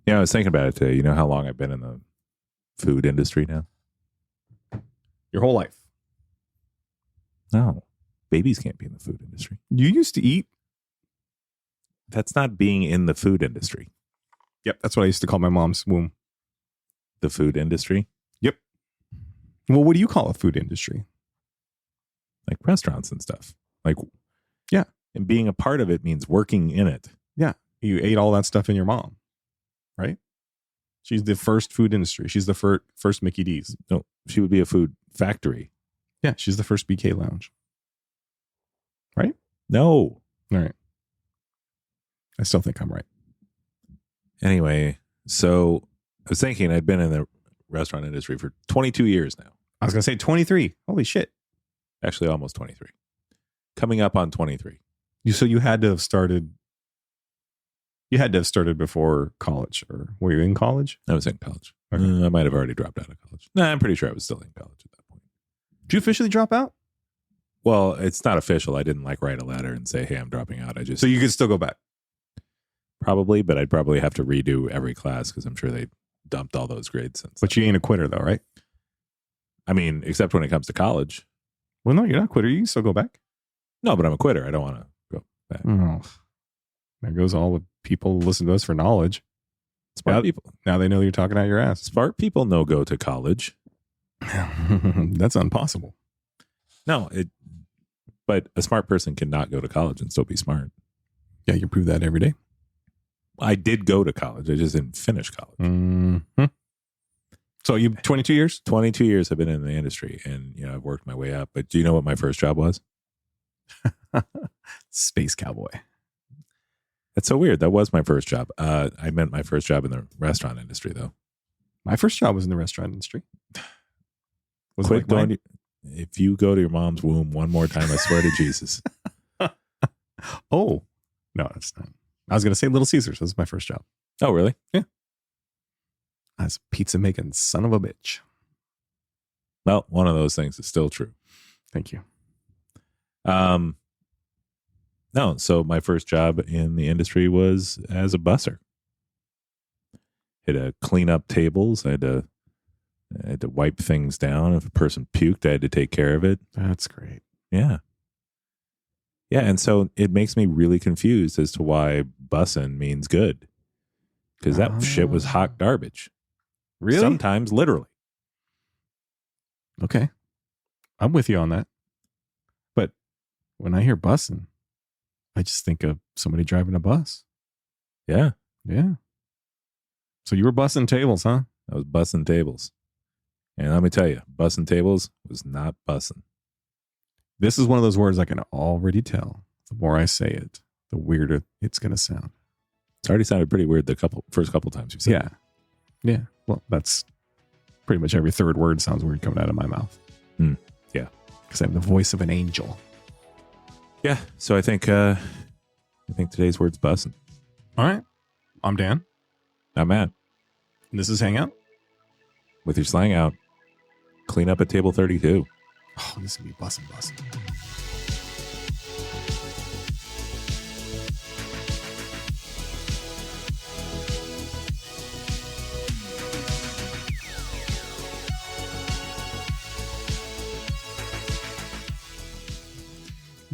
Yeah, I was thinking about it today. You know how long I've been in the food industry now? Your whole life. No, babies can't be in the food industry. You used to eat. That's not being in the food industry. Yep, that's what I used to call my mom's womb. The food industry? Yep. Well, what do you call a food industry? Like restaurants and stuff. Like, yeah. And being a part of it means working in it. Yeah. You ate all that stuff in your mom, right? She's the first food industry. She's the first Mickey D's. No, she would be a food factory. Yeah, she's the first BK Lounge. Right? No. All right. I still think I'm right. Anyway, so I was thinking I'd been in the restaurant industry for 22 years now. I was going to say 23. Holy shit. Actually, almost 23. Coming up on 23. So you had to have started. You had to have started before college, or were you in college? I was in college. Okay. I might have already dropped out of college. No, I'm pretty sure I was still in college at that point. Did you officially drop out? Well, it's not official. I didn't write a letter and say, hey, I'm dropping out. I just. So you could still go back? Probably, but I'd probably have to redo every class because I'm sure they dumped all those grades since. But you ain't a quitter though, right? I mean, except when it comes to college. Well, no, you're not a quitter. You can still go back. No, but I'm a quitter. I don't want to go back. Oh, there goes all the people who listen to us for knowledge. Smart people. Now they know you're talking out your ass. Smart people no go to college. That's impossible. No, but a smart person cannot go to college and still be smart. Yeah, you prove that every day. I did go to college. I just didn't finish college. Mm-hmm. So you 22 years? 22 years I've been in the industry, and I've worked my way up. But do you know what my first job was? Space cowboy. That's so weird. That was my first job. I meant my first job in the restaurant industry, though. My first job was in the restaurant industry. Was Quit going. If you go to your mom's womb one more time, I swear to Jesus. Oh, no, that's not. I was going to say Little Caesars. That was my first job. Oh, really? Yeah. I was a pizza making son of a bitch. Well, one of those things is still true. Thank you. No, so my first job in the industry was as a busser. Had to clean up tables. I had to wipe things down. If a person puked, I had to take care of it. That's great. Yeah. Yeah, and so it makes me really confused as to why bussin' means good. Because that shit was hot garbage. Really? Sometimes literally. Okay. I'm with you on that. But when I hear bussin', I just think of somebody driving a bus. Yeah. Yeah. So you were bussing tables, huh? I was bussing tables. And let me tell you, bussing tables was not bussing. This is one of those words I can already tell. The more I say it, the weirder it's going to sound. It's already sounded pretty weird the first couple times you said it. Yeah. Well, that's pretty much every third word sounds weird coming out of my mouth. Yeah. Because I'm the voice of an angel. Yeah. So I think today's word's bussin'. All right. I'm Dan. I'm Matt. And this is Hangout. With your slang out. Clean up at table 32. Oh, this is going to be bussin'.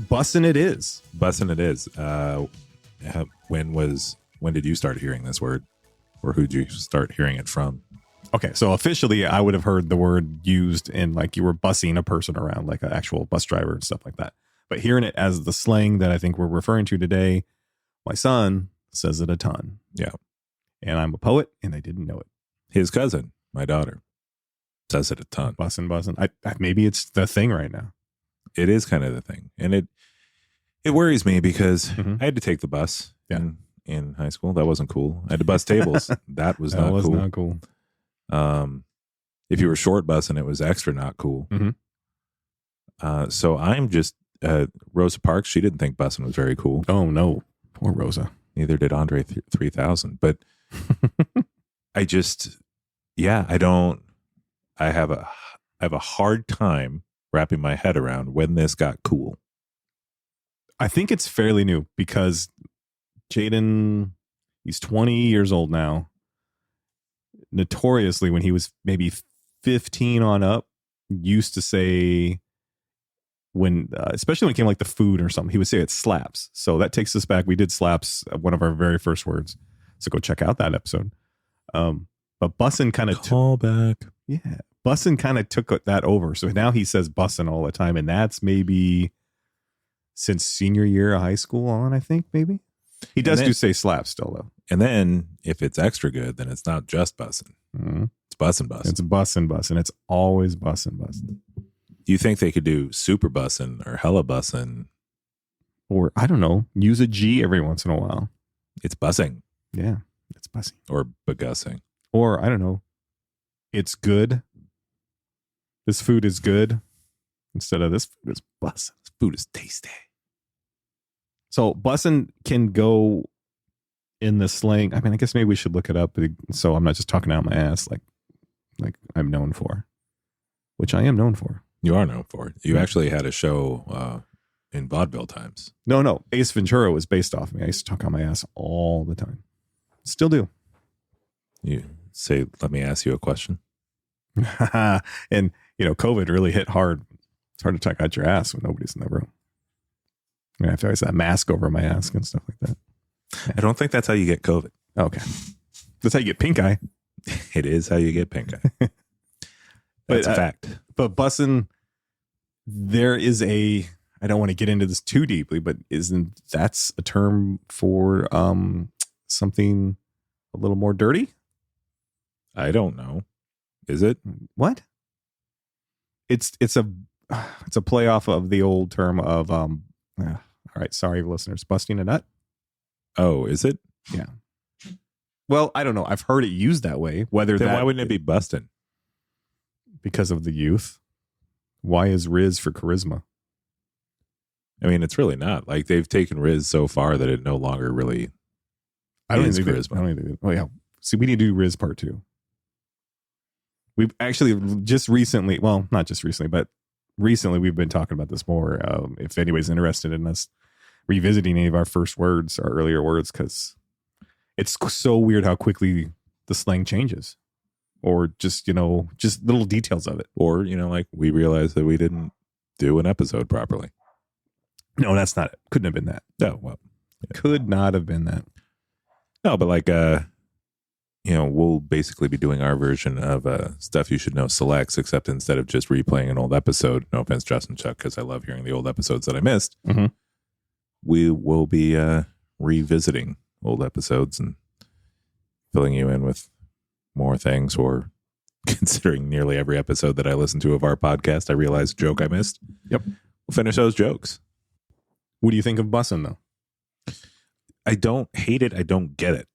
Bussin' it is. Bussin' it is. When did you start hearing this word? Or who'd you start hearing it from? Okay, so officially, I would have heard the word used in like you were bussing a person around, like an actual bus driver and stuff like that. But hearing it as the slang that I think we're referring to today, my son says it a ton. Yeah. And I'm a poet, and I didn't know it. His cousin, my daughter, says it a ton. Bussin'. Maybe it's the thing right now. It is kind of the thing. And it worries me because I had to take the bus in high school. That wasn't cool. I had to bus tables. That was not cool. Not cool. If you were short busing, it was extra not cool. Mm-hmm. So I'm just Rosa Parks. She didn't think busing was very cool. Oh no, poor Rosa. Neither did Andre 3000. But I have a hard time wrapping my head around when this got cool. I think it's fairly new because Jaden, he's 20 years old now. notoriously, when he was maybe 15 on up, used to say, when especially when it came like the food or something, he would say it slaps. So that takes us back. We did slaps, one of our very first words. So go check out that episode. But Bussin kind of call back. Yeah, Bussin kind of took that over. So now he says Bussin all the time, and that's maybe since senior year of high school on. I think maybe he does do say slap still though. And then if it's extra good, then it's not just Bussin. Mm-hmm. It's Bussin. It's Bussin. It's always Bussin. Do you think they could do super Bussin or hella Bussin? Or I don't know, use a G every once in a while. It's bussing. Yeah, it's bussing. Or begussing. Or I don't know, it's good. This food is good. Instead of this food is bussin'. This food is tasty. So bussin' can go in the slang. I mean, I guess maybe we should look it up. So I'm not just talking out my ass like I'm known for, which I am known for. You are known for it. You actually had a show in vaudeville times. No. Ace Ventura was based off me. I used to talk on my ass all the time. Still do. You say, let me ask you a question. And, COVID really hit hard. It's hard to talk out your ass when nobody's in the room. I have to always that mask over my ass and stuff like that. I don't think that's how you get COVID. Okay. That's how you get pink eye. It is how you get pink eye. That's a fact. But bussin', there is I don't want to get into this too deeply, but that's a term for something a little more dirty? I don't know. Is it? What? It's a play off of the old term of all right, sorry listeners, busting a nut. Oh, is it? Yeah. Well, I don't know. I've heard it used that way. Why wouldn't it be bustin'? Because of the youth. Why is Riz for charisma? I mean, it's really not. Like, they've taken Riz so far that it no longer really is charisma. I don't think oh yeah. See, we need to do Riz part 2. We've actually just recently, well, not just recently, but recently we've been talking about this more. If anybody's interested in us revisiting any of our first words, our earlier words, because it's so weird how quickly the slang changes, or just little details of it, or like we realized that we didn't do an episode properly. No, that's not it. Couldn't have been that. No, well, yeah. Could not have been that. No, but like we'll basically be doing our version of Stuff You Should Know Selects, except instead of just replaying an old episode, no offense, Justin Chuck, because I love hearing the old episodes that I missed, we will be revisiting old episodes and filling you in with more things, or considering nearly every episode that I listen to of our podcast, I realized a joke I missed. Yep. We'll finish those jokes. What do you think of bussin' though? I don't hate it. I don't get it.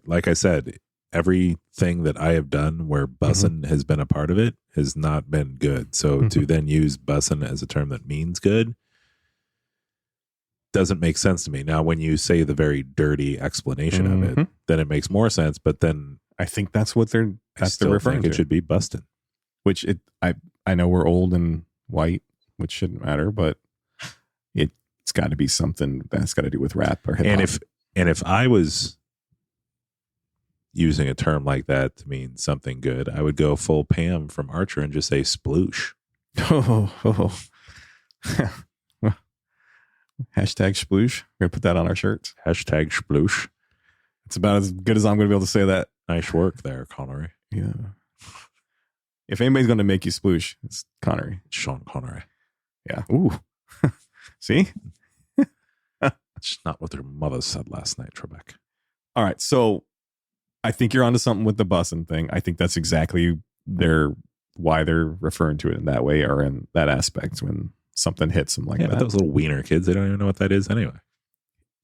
Like I said, everything that I have done where bussin' has been a part of it has not been good. So to then use bussin' as a term that means good doesn't make sense to me. Now, when you say the very dirty explanation of it, then it makes more sense. But then I think that's what they're referring to. It should be bustin'. Which I know we're old and white, which shouldn't matter, but it's got to be something that's got to do with rap or hip hop. And if I was using a term like that to mean something good, I would go full Pam from Archer and just say sploosh. Hashtag sploosh. We're going to put that on our shirts. Hashtag sploosh. It's about as good as I'm going to be able to say that. Nice work there, Connery. Yeah. If anybody's going to make you sploosh, it's Connery. Sean Connery. Yeah. Ooh. See? It's not what their mother said last night, Trebek. All right. So I think you're onto something with the bussin' thing. I think that's exactly why they're referring to it in that way, or in that aspect, when something hits them like that. But those little wiener kids, they don't even know what that is anyway.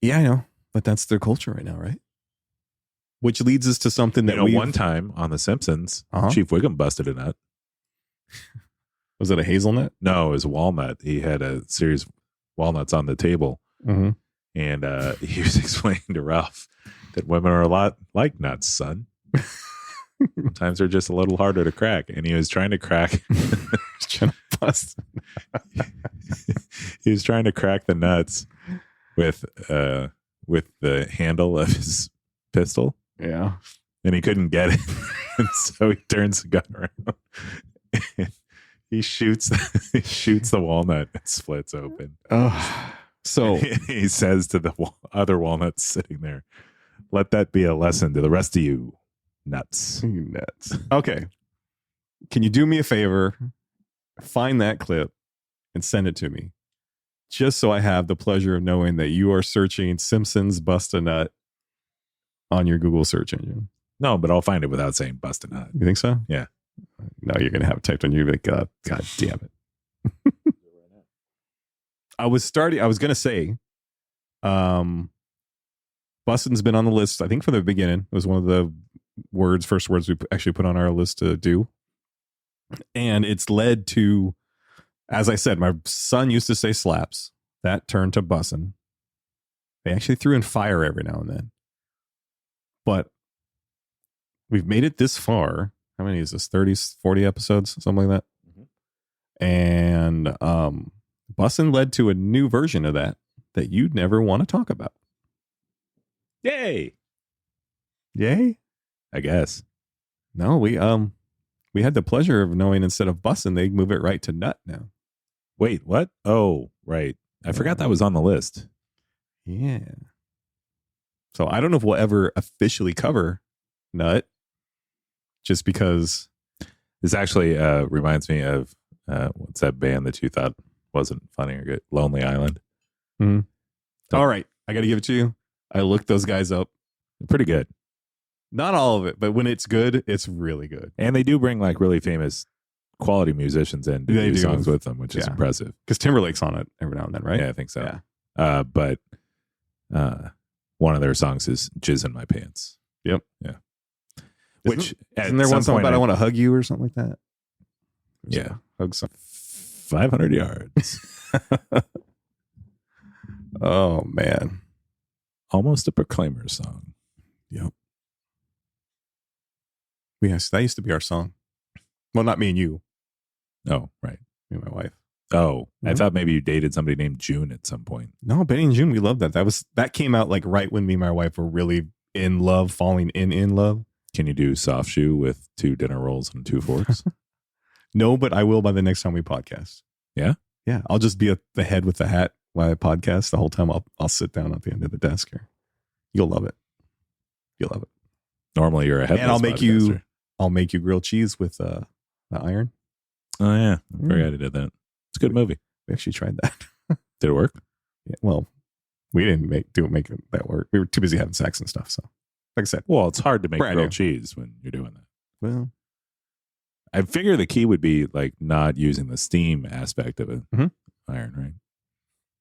Yeah, I know. But that's their culture right now, right? Which leads us to something that one time on The Simpsons, Chief Wiggum busted a nut. Was it a hazelnut? No, it was a walnut. He had a series of walnuts on the table. And he was explaining to Ralph that women are a lot like nuts, son. Sometimes they're just a little harder to crack. And he was trying to crack. Trying to bust. He was trying to crack the nuts with the handle of his pistol. Yeah. And he couldn't get it. And so he turns the gun around. And he shoots the walnut and splits open. So He says to the other walnuts sitting there, "Let that be a lesson to the rest of you nuts." you nuts. Okay. Can you do me a favor? Find that clip and send it to me. Just so I have the pleasure of knowing that you are searching Simpsons Bust a Nut on your Google search engine. No, but I'll find it without saying "bust a nut." You think so? Yeah. No, you're going to have it typed on you. Like, God damn it. I was going to say, Bussin's been on the list, I think, from the beginning. It was one of the first words we actually put on our list to do. And it's led to, as I said, my son used to say slaps. That turned to bussin'. They actually threw in fire every now and then. But we've made it this far. How many is this? 30, 40 episodes? Something like that. Mm-hmm. And bussin' led to a new version of that you'd never want to talk about. Yay. Yay? I guess. No, we had the pleasure of knowing instead of bussin', they move it right to nut now. Wait, what? Oh, right. I forgot that was on the list. Yeah. So I don't know if we'll ever officially cover nut, just because. This actually reminds me of what's that band that you thought wasn't funny or good? Lonely Island. Mm-hmm. All right. I got to give it to you. I looked those guys up. Pretty good. Not all of it, but when it's good, it's really good. And they do bring like really famous quality musicians in to do songs with them, which is impressive. Because Timberlake's on it every now and then, right? Yeah, I think so. Yeah. But one of their songs is Jizz in My Pants. Yep. Yeah. Isn't there one song about I want to hug you or something like that? Yeah. Hug song. 500 yards. Oh, man. Almost a Proclaimer song. Yep. Yes, that used to be our song. Well, not me and you. Oh, right. Me and my wife. Oh, Mm-hmm. I thought maybe you dated somebody named June at some point. No, Benny and June, we loved that. That came out like right when me and my wife were really in love, falling in love. Can you do Soft Shoe with 2 dinner rolls and 2 forks? No, but I will by the next time we podcast. Yeah? Yeah. I'll just be at the head with the hat while I podcast. The whole time I'll sit down at the end of the desk here. You'll love it. You'll love it. Normally you're a headless And podcaster. I'll make you grilled cheese with the iron. Oh, yeah. I forgot I did that. It's a good movie. We actually tried that. Did it work? Yeah, well, we didn't make that work. We were too busy having sex and stuff. So, like I said, Well, it's hard to make Brand grilled new. cheese when you're doing that. well, I figure the key would be like not using the steam aspect of it. Mhm. Iron, right?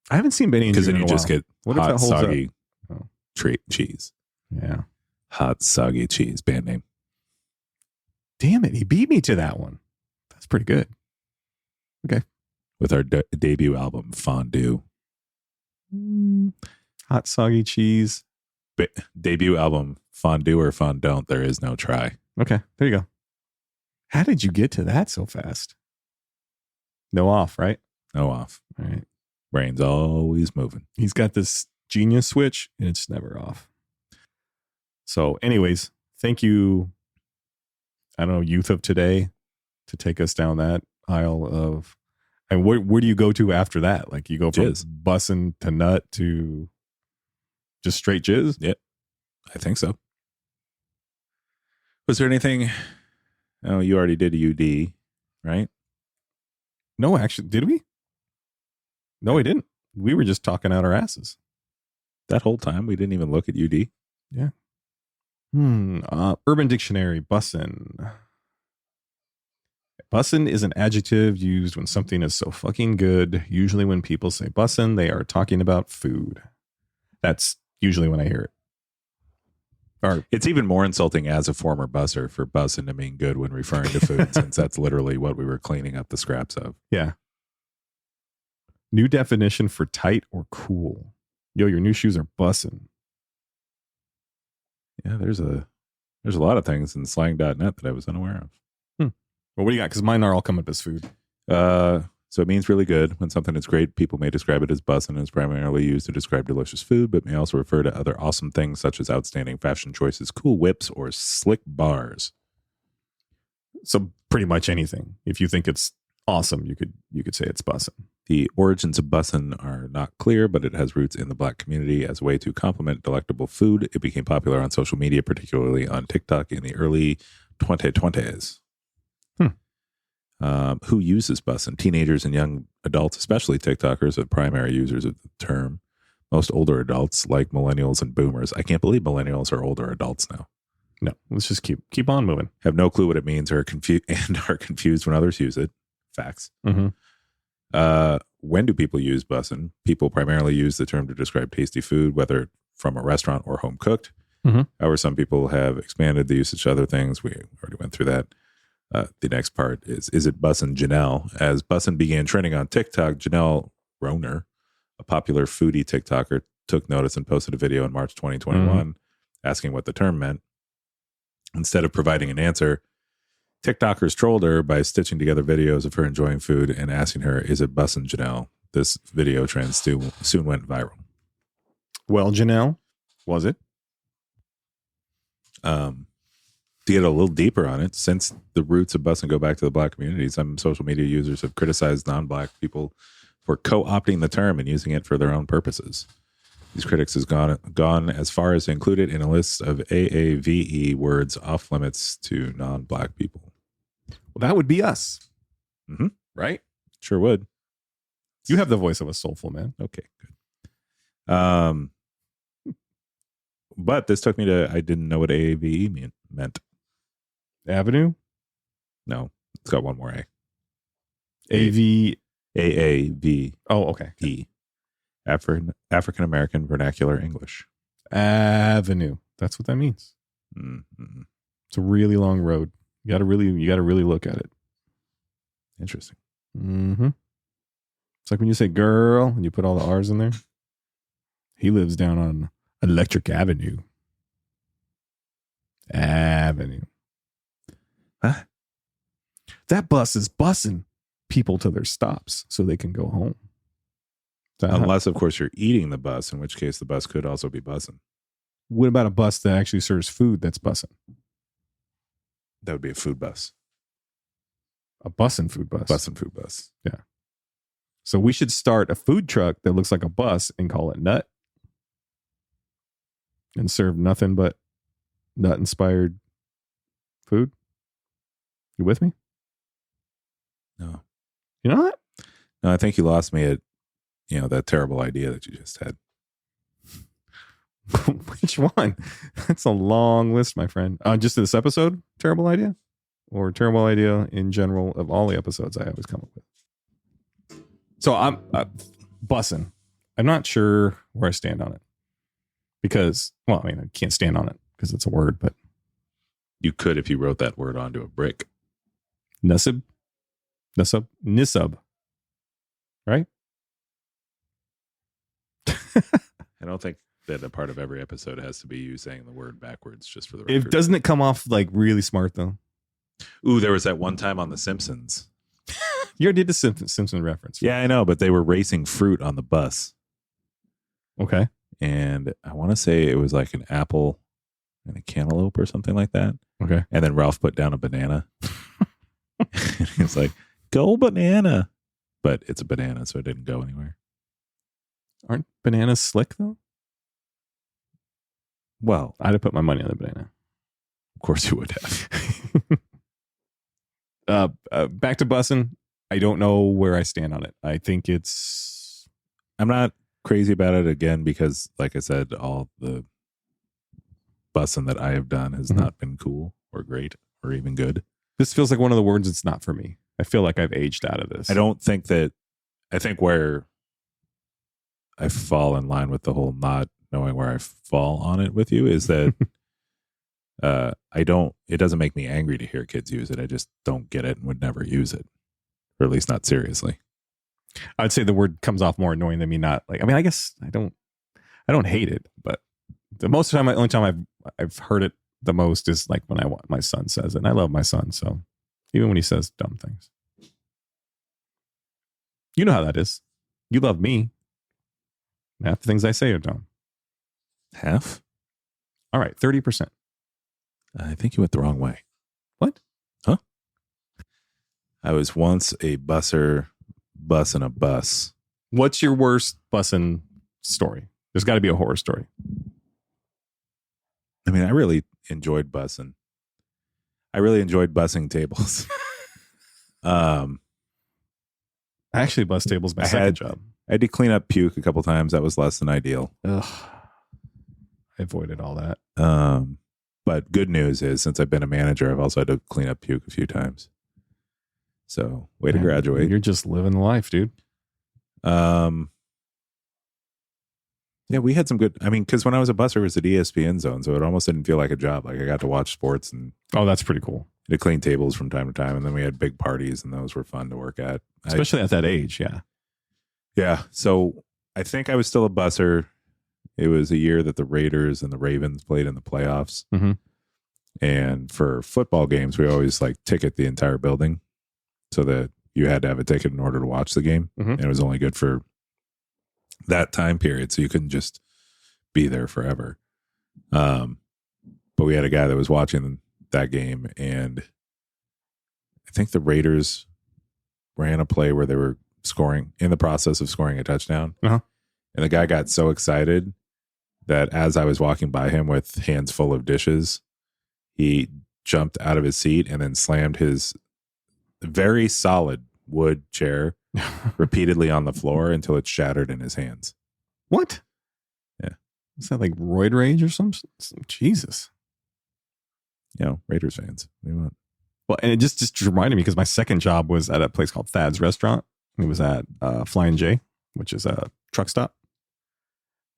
I haven't seen Benny and Because June then in you a just while. get What if that hot, holds up? soggy Oh. cheese. Yeah. Hot, soggy cheese, band name. Damn it. He beat me to that one. That's pretty good. With our debut album, Fondue. Hot, soggy cheese. Debut album, Fondue or Fondant, there is no try. Okay. There you go. How did you get to that so fast? No off, right? No off. All right. Brain's always moving. He's got this genius switch and it's never off. So anyways, thank you. I don't know, youth of today to take us down that aisle of, and where do you go to after that? Like you go from Jizz. bussin' to nut to just straight jizz? Yep. I think so. Was there anything? Oh, you already did UD, right? No, actually, did we? No, we didn't. We were just talking out our asses. That whole time we didn't even look at UD. Yeah. Urban Dictionary, bussin'. Bussin' is an adjective used when something is so fucking good. Usually when people say bussin', they are talking about food. That's usually when I hear it. Or It's even more insulting as a former busser for bussin' to mean good when referring to food, since that's literally what we were cleaning up the scraps of. yeah. New definition for tight or cool. Yo, your new shoes are bussin'. Yeah, there's a lot of things in slang.net that I was unaware of. Well, what do you got? Because mine are all coming up as food. So it means really good. When something is great, people may describe it as bussin' and is primarily used to describe delicious food, but may also refer to other awesome things such as outstanding fashion choices, cool whips, or slick bars. So pretty much anything. If you think it's awesome, you could say it's bussin'. The origins of bussin' are not clear, but it has roots in the Black community as a way to complement delectable food. It became popular on social media, particularly on TikTok in the early 2020s. Who uses bussin'? Teenagers and young adults, especially TikTokers, are the primary users of the term. Most older adults, like millennials and boomers. I can't believe millennials are older adults now. No, let's just keep on moving. Have no clue what it means or are confused when others use it. Facts. When do people use bussin'? People primarily use the term to describe tasty food, whether from a restaurant or home cooked. However, some people have expanded the usage to other things. We already went through that. The next part is it bussin' Janelle? As bussin' began trending on TikTok, Janelle Roner, a popular foodie TikToker, took notice and posted a video in March 2021 asking what the term meant. Instead of providing an answer, TikTokers trolled her by stitching together videos of her enjoying food and asking her, is it bussin' Janelle? This video trend soon went viral. Well, Janelle, was it? To get a little deeper on it, since the roots of bussin' go back to the Black community, some social media users have criticized non-Black people for co-opting the term and using it for their own purposes. These critics has gone as far as to include it in a list of AAVE words off limits to non-Black people. Well, that would be us. Right? Sure would. You have the voice of a soulful man. Okay, good. But this took me to, I didn't know what AAVE meant. Avenue? No, it's got one more A. AV. AAVE. Oh, okay. African American Vernacular English. Avenue. That's what that means. It's a really long road. You got to really look at it. Interesting. It's like when you say girl and you put all the R's in there. He lives down on Electric Avenue. Huh? That bus is bussing people to their stops so they can go home. Unless, of course, you're eating the bus, in which case the bus could also be bussing. What about a bus that actually serves food that's bussing? That would be a food bus. A bussin' food bus. Bussin' food bus. Yeah. So we should start a food truck that looks like a bus and call it Nut. And serve nothing but nut-inspired food. You with me? No. You know what? No, I think you lost me at, that terrible idea that you just had. Which one? That's a long list, my friend. Just this episode, terrible idea? Or terrible idea in general of all the episodes I always come up with? So I'm bussin'. I'm not sure where I stand on it. Because, well, I mean, I can't stand on it because it's a word, but. You could if you wrote that word onto a brick. Nisub. Right? I don't think that a part of every episode has to be you saying the word backwards just for the record. Doesn't it come off like really smart, though? Ooh, there was that one time on The Simpsons. You already did the Simpson reference. Yeah, I know, but they were racing fruit on the bus. Okay. And I want to say it was like an apple and a cantaloupe or something like that. Okay. And then Ralph put down a banana. It's like, go banana. But it's a banana, so it didn't go anywhere. Aren't bananas slick, though? Well, I'd have put my money on the banana. Of course you would have. Back to bussin'. I don't know where I stand on it. I think I'm not crazy about it again because, like I said, all the bussin' that I have done has not been cool or great or even good. This feels like one of the words it's not for me. I feel like I've aged out of this. I think where I fall in line with the whole not knowing where I fall on it with you is that it doesn't make me angry to hear kids use it. I just don't get it and would never use it, or at least not seriously. I'd say the word comes off more annoying than me not like. I mean, I guess I don't hate it, but the only time I've heard it the most is like when my son says it, and I love my son, so even when he says dumb things, you know how that is. You love me. Half the things I say are dumb. Half? All right, 30%. I think you went the wrong way. What? Huh? I was once a busser bussing a bus. What's your worst bussin' story? There's got to be a horror story. I mean, I really enjoyed bussing. I really enjoyed bussing tables. I actually bus tables my second job. I had to clean up puke a couple times. That was less than ideal. Ugh. I avoided all that. But good news is, since I've been a manager, I've also had to clean up puke a few times. So, way to graduate. You're just living life, dude. Yeah, we had some good. I mean, because when I was a busser, it was at ESPN zone, so it almost didn't feel like a job. Like I got to watch sports and that's pretty cool. To clean tables from time to time, and then we had big parties, and those were fun to work at, especially at that age. Yeah, yeah. So I think I was still a busser. It was a year that the Raiders and the Ravens played in the playoffs, and for football games, we always like ticket the entire building, so that you had to have a ticket in order to watch the game, and it was only good for that time period, so you couldn't just be there forever. But we had a guy that was watching that game, and I think the Raiders ran a play where they were in the process of scoring a touchdown, and the guy got so excited that as I was walking by him with hands full of dishes, he jumped out of his seat and then slammed his very solid wood chair repeatedly on the floor until it shattered in his hands. What? Yeah. Is that like roid rage or something? Jesus. Raiders fans. What do you want? Well, and it just reminded me, because my second job was at a place called Thad's Restaurant. It was at Flying J, which is a truck stop.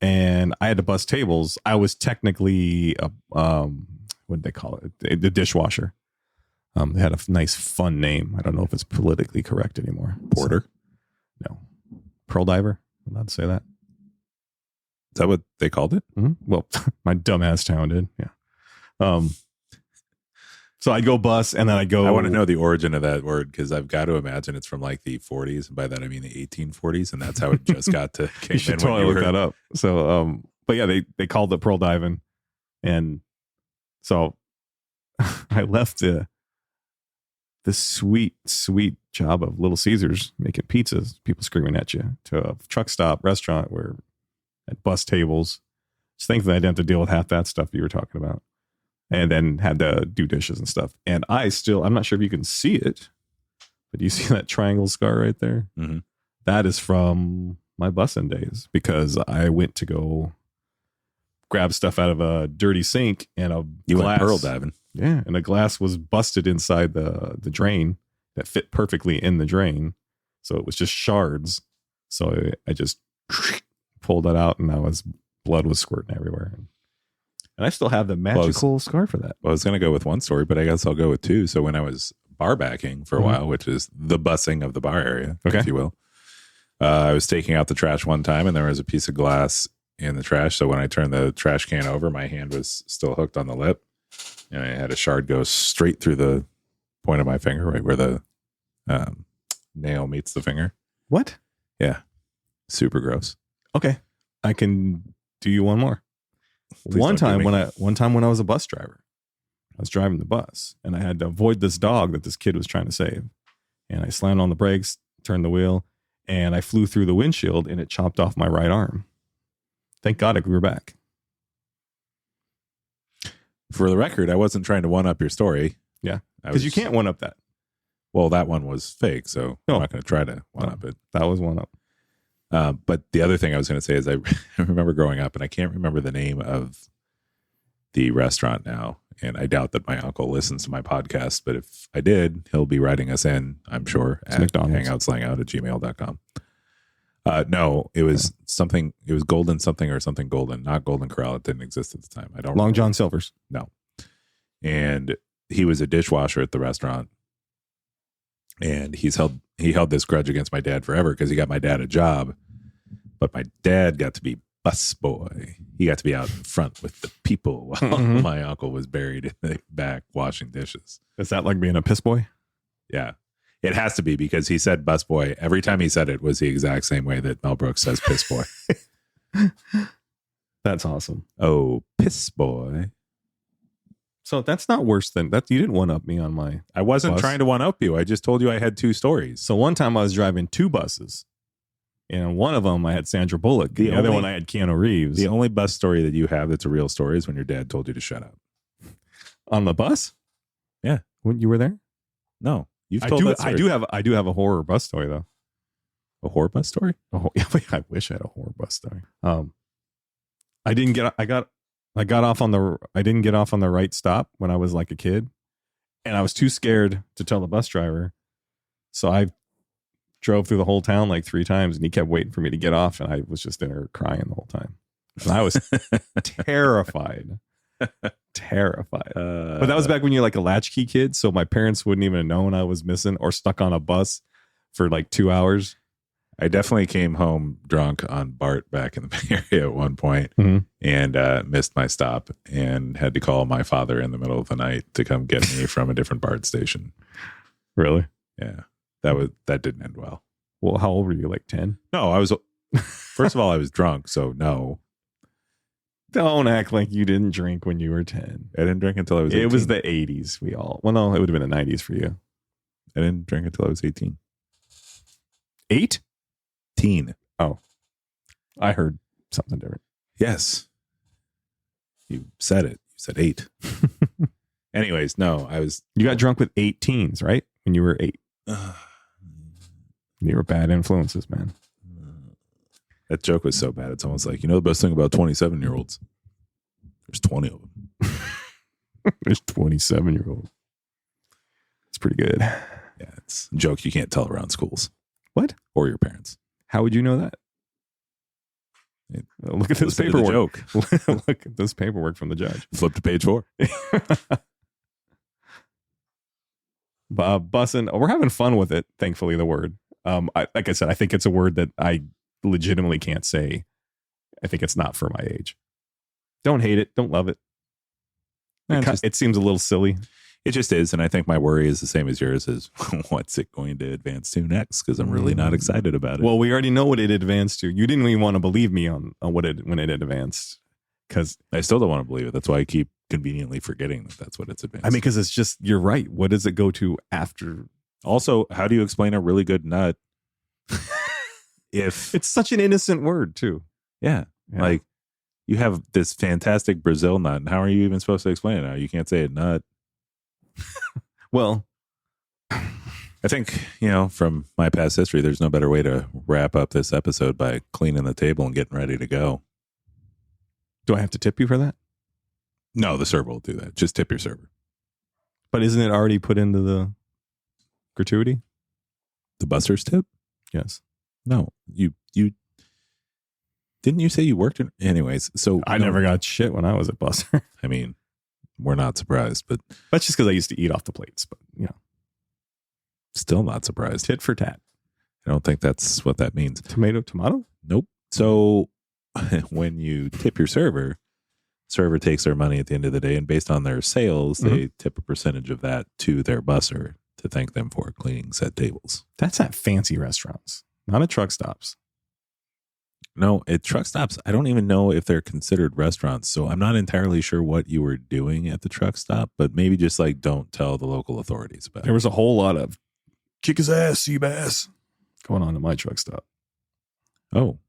And I had to bus tables. I was technically what did they call it? The dishwasher. They had a nice, fun name. I don't know if it's politically correct anymore. Porter? No. Pearl diver? I'm allowed to say that. Is that what they called it? Well, my dumbass town did. Yeah. So I'd go bus, and then I'd go. I want to know the origin of that word, because I've got to imagine it's from like the 40s. And by that, I mean the 1840s. And that's how it just got to. You should totally look that up. So, but yeah, they called it pearl diving. And so I left the sweet job of Little Caesars making pizzas, people screaming at you, to a truck stop restaurant where at bus tables. Just thankfully I didn't have to deal with half that stuff you were talking about. And then had to do dishes and stuff. And I'm not sure if you can see it, but you see that triangle scar right there? Mm-hmm. That is from my busing days, because I went to go grab stuff out of a dirty sink, and you went pearl diving. Yeah, and a glass was busted inside the drain that fit perfectly in the drain. So it was just shards. So I just pulled that out, and blood was squirting everywhere. And I still have the magical scar for that. Well, I was going to go with one story, but I guess I'll go with two. So when I was bar backing for a while, which is the bussing of the bar area, if you will, I was taking out the trash one time, and there was a piece of glass in the trash. So when I turned the trash can over, my hand was still hooked on the lip, and I had a shard go straight through the point of my finger, right where the nail meets the finger. What? Yeah. Super gross. Okay. I can do you one more. One time when I was a bus driver, I was driving the bus, and I had to avoid this dog that this kid was trying to save. And I slammed on the brakes, turned the wheel, and I flew through the windshield, and it chopped off my right arm. Thank God it grew back. For the record, I wasn't trying to one-up your story. Yeah, because you can't one-up that. Well, that one was fake, so I'm not going to try to one-up it. That was one-up. But the other thing I was going to say is I remember growing up, and I can't remember the name of the restaurant now, and I doubt that my uncle listens to my podcast, but if I did, he'll be writing us in, I'm sure, at hangoutslangout@gmail.com. No, it was something, it was Golden something or something Golden, not Golden Corral. It didn't exist at the time. I don't Long John Silver's. No. And he was a dishwasher at the restaurant, and he held this grudge against my dad forever because he got my dad a job, but my dad got to be busboy. He got to be out in front with the people while my uncle was buried in the back washing dishes. Is that like being a piss boy? Yeah, it has to be, because he said busboy. Every time he said it was the exact same way that Mel Brooks says piss boy. That's awesome. Oh, piss boy. So that's not worse than that. You didn't one up me on my. I wasn't bus. trying to one up you. I just told you I had 2 stories. So one time I was driving 2 buses, and one of them I had Sandra Bullock. The other one I had Keanu Reeves. The only bus story that you have that's a real story is when your dad told you to shut up. On the bus? Yeah. When you were there? No. You've told that story. I do have a horror bus story though. A horror bus story? I wish I had a horror bus story. I didn't get off on the right stop when I was like a kid, and I was too scared to tell the bus driver. So I drove through the whole town like 3 times, and he kept waiting for me to get off, and I was just in there crying the whole time. And I was terrified. But that was back when you're like a latchkey kid, so my parents wouldn't even have known I was missing or stuck on a bus for like 2 hours. I definitely came home drunk on BART back in the Bay Area at one point, and missed my stop and had to call my father in the middle of the night to come get me from a different BART station. Really? Yeah. That didn't end well. Well, how old were you? Like 10? No, I was, first of all, I was drunk, so no. Don't act like you didn't drink when you were 10. I didn't drink until I was 18. It was the 80s. Well, no, it would have been the 90s for you. I didn't drink until I was 18. 8? Teen. Oh, I heard something different. Yes. You said it. You said 8. Anyways, no, You got drunk with 8 teens, right? When you were 8. You were bad influences, man. That joke was so bad. It's almost like, the best thing about 27-year-olds? There's 20 of them. There's 27-year-olds. It's pretty good. Yeah, it's a joke you can't tell around schools. What? Or your parents. How would you know that? Look at this paperwork. Look at this paperwork from the judge. Flip to page 4. Bussin. We're having fun with it. Thankfully, the word. Like I said, I think it's a word that I legitimately can't say. I think it's not for my age. Don't hate it. Don't love it. It seems a little silly. It just is. And I think my worry is the same as yours is what's it going to advance to next? Because I'm really not excited about it. Well, we already know what it advanced to. You didn't even want to believe me on when it advanced. Because I still don't want to believe it. That's why I keep conveniently forgetting that that's what it's advanced. I mean, because it's just, you're right. What does it go to after? Also, how do you explain a really good nut? If it's such an innocent word too. Yeah. Like you have this fantastic Brazil nut. And how are you even supposed to explain it now? You can't say it nut. Well, I think, from my past history, there's no better way to wrap up this episode by cleaning the table and getting ready to go. Do I have to tip you for that? No, the server will do that. Just tip your server. But isn't it already put into the gratuity? The busser's tip? Yes. No, you didn't you say you worked in? Anyways, so I never got shit when I was at Busser. I mean, we're not surprised, but that's just because I used to eat off the plates. But still not surprised. Tit for tat. I don't think that's what that means. Tomato? Nope. So when you tip your server takes their money at the end of the day, and based on their sales, they tip a percentage of that to their busser to thank them for cleaning said tables. That's at fancy restaurants, not at truck stops. No, at truck stops, I don't even know if they're considered restaurants. So I'm not entirely sure what you were doing at the truck stop, but maybe just like don't tell the local authorities about it. There was a whole lot of kick his ass, sea bass going on at my truck stop. Oh,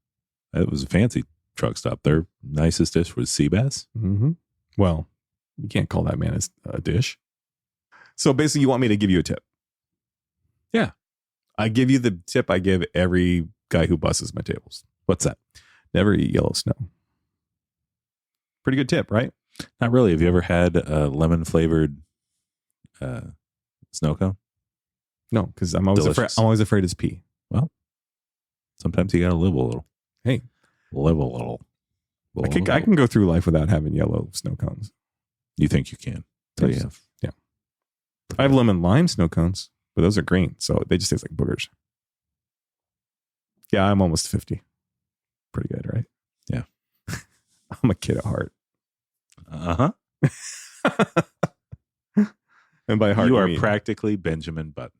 it was a fancy truck stop. Their nicest dish was sea bass. Mm-hmm. Well, you can't call that man a dish. So basically, you want me to give you a tip? Yeah. I give you the tip I give every guy who busses my tables. What's that? Never eat yellow snow. Pretty good tip, right? Not really. Have you ever had a lemon flavored snow cone? No, because I'm always afraid it's pee. Well, sometimes you got to live a little. Hey, live a little. I can go through life without having yellow snow cones. You think you can? Yeah. I have lemon lime snow cones, but those are green, so they just taste like boogers. Yeah, I'm almost 50. Pretty good, right? Yeah. I'm a kid at heart. Uh-huh. And by heart, you are practically Benjamin Button.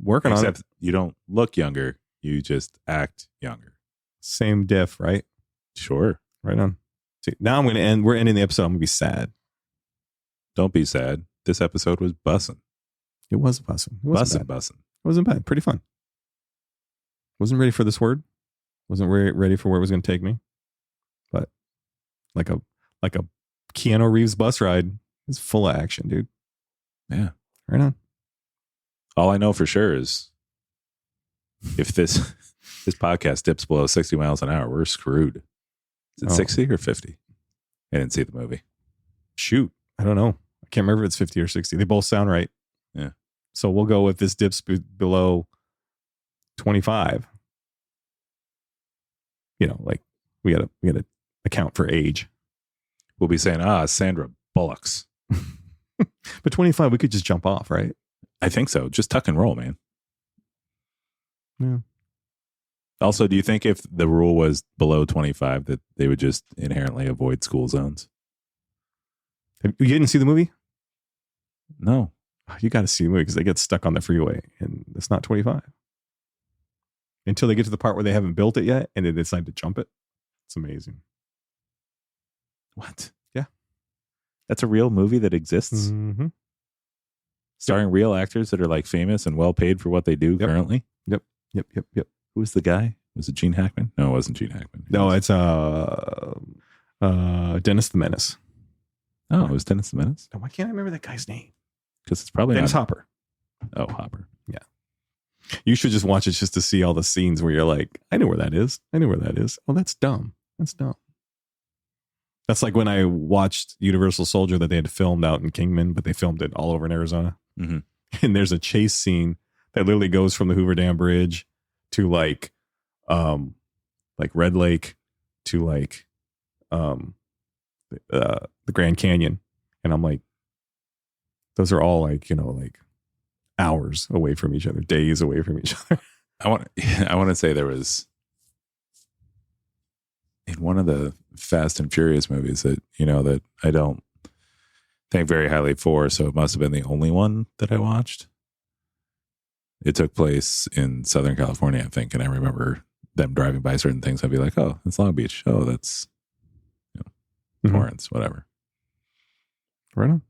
Working on it. Except you don't look younger. You just act younger. Same diff, right? Sure. Right on. See, now we're ending the episode. I'm going to be sad. Don't be sad. This episode was bussin'. It was bussin'. It wasn't bad. Bussin'. It wasn't bad. Pretty fun. Wasn't ready for this word. Wasn't ready for where it was going to take me. But like a Keanu Reeves bus ride is full of action, dude. Yeah. Right on. All I know for sure is if this podcast dips below 60 miles an hour, we're screwed. Is it 60 or 50? I didn't see the movie. Shoot. I don't know. I can't remember if it's 50 or 60. They both sound right. Yeah. So we'll go with this dips below 25. You know, like we gotta account for age. We'll be saying, Sandra Bullocks. But 25, we could just jump off, right? I think so. Just tuck and roll, man. Yeah. Also, do you think if the rule was below 25 that they would just inherently avoid school zones? You didn't see the movie? No. You got to see the movie because they get stuck on the freeway and it's not 25. Until they get to the part where they haven't built it yet and they decide to jump it. It's amazing. What? Yeah. That's a real movie that exists? Mm-hmm. Starring real actors that are like famous and well paid for what they do currently? Yep. Who was the guy? Was it Gene Hackman? No, it wasn't Gene Hackman. No, it's Dennis the Menace. Oh, it was Dennis the Menace? Why can't I remember that guy's name? Because it's probably Dennis not Hopper. Oh, Hopper. Yeah. You should just watch it just to see all the scenes where you're like, I know where that is. Oh, that's dumb. That's like when I watched Universal Soldier that they had filmed out in Kingman, but they filmed it all over in Arizona. Mm-hmm. And there's a chase scene that literally goes from the Hoover Dam Bridge to like Red Lake to the Grand Canyon. And I'm like, those are all like hours away from each other, days away from each other. I want to say there was in one of the Fast and Furious movies that I don't think very highly for, so it must have been the only one that I watched. It took place in Southern California, I think, and I remember them driving by certain things. I'd be like, "Oh, that's Long Beach. Oh, that's Torrance, whatever." Right on.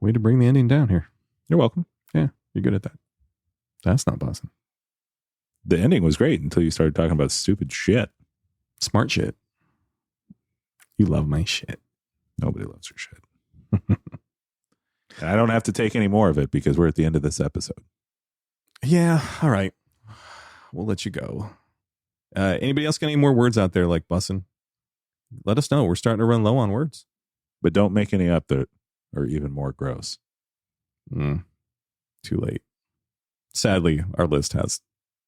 Way to bring the ending down here. You're welcome. Yeah, you're good at that. That's not Bussin'. The ending was great until you started talking about stupid shit. Smart shit. You love my shit. Nobody loves your shit. And I don't have to take any more of it because we're at the end of this episode. Yeah. All right. We'll let you go. Anybody else got any more words out there like bussin'? Let us know. We're starting to run low on words. But don't make any up that are even more gross. Too late. Sadly, our list has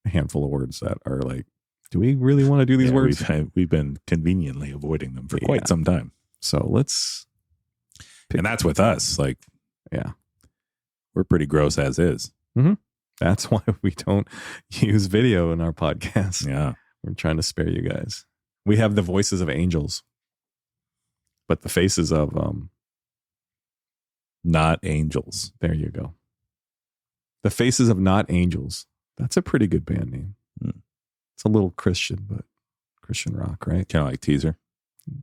a handful of words that are like, do we really want to do these words? We've been conveniently avoiding them for quite some time. So let's... And that's with us. Like, yeah. We're pretty gross as is. Mm-hmm. That's why we don't use video in our podcast. Yeah. We're trying to spare you guys. We have the voices of angels, but the faces of... not angels. There you go. The Faces of Not Angels. That's a pretty good band name. It's a little Christian, but Christian rock, right? Kind of like Teaser.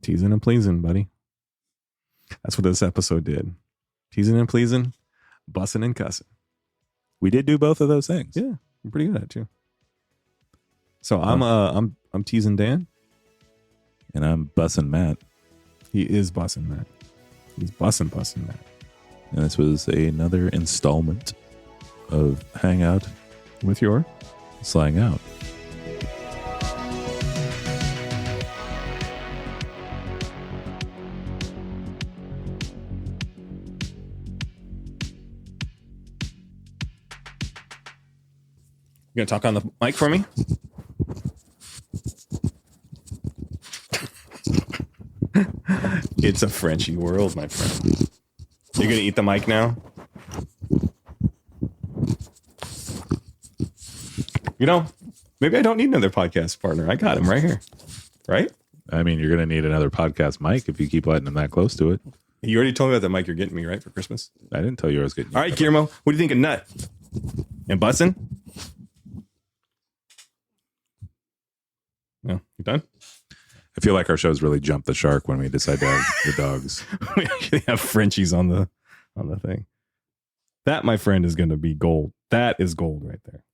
Teasing and pleasing, buddy. That's what this episode did. Teasing and pleasing, bussin' and cussing. We did do both of those things. Yeah, I'm pretty good at it too. So I'm teasing Dan. And I'm bussin' Matt. He is bussin' Matt. He's bussin' Matt. And this was another installment of Hangout with your Slang Out. You gonna talk on the mic for me? It's a Frenchy world, my friend. You're gonna eat the mic now? Maybe I don't need another podcast partner. I got him right here. Right? I mean, you're going to need another podcast mic if you keep letting him that close to it. You already told me about the mic you're getting me, right, for Christmas? I didn't tell you I was getting you. All right, Guillermo, what do you think of Nut? And Bussin'? No, you done? I feel like our shows really jumped the shark when we decided to have the dogs. We actually have Frenchies on the thing. That, my friend, is going to be gold. That is gold right there.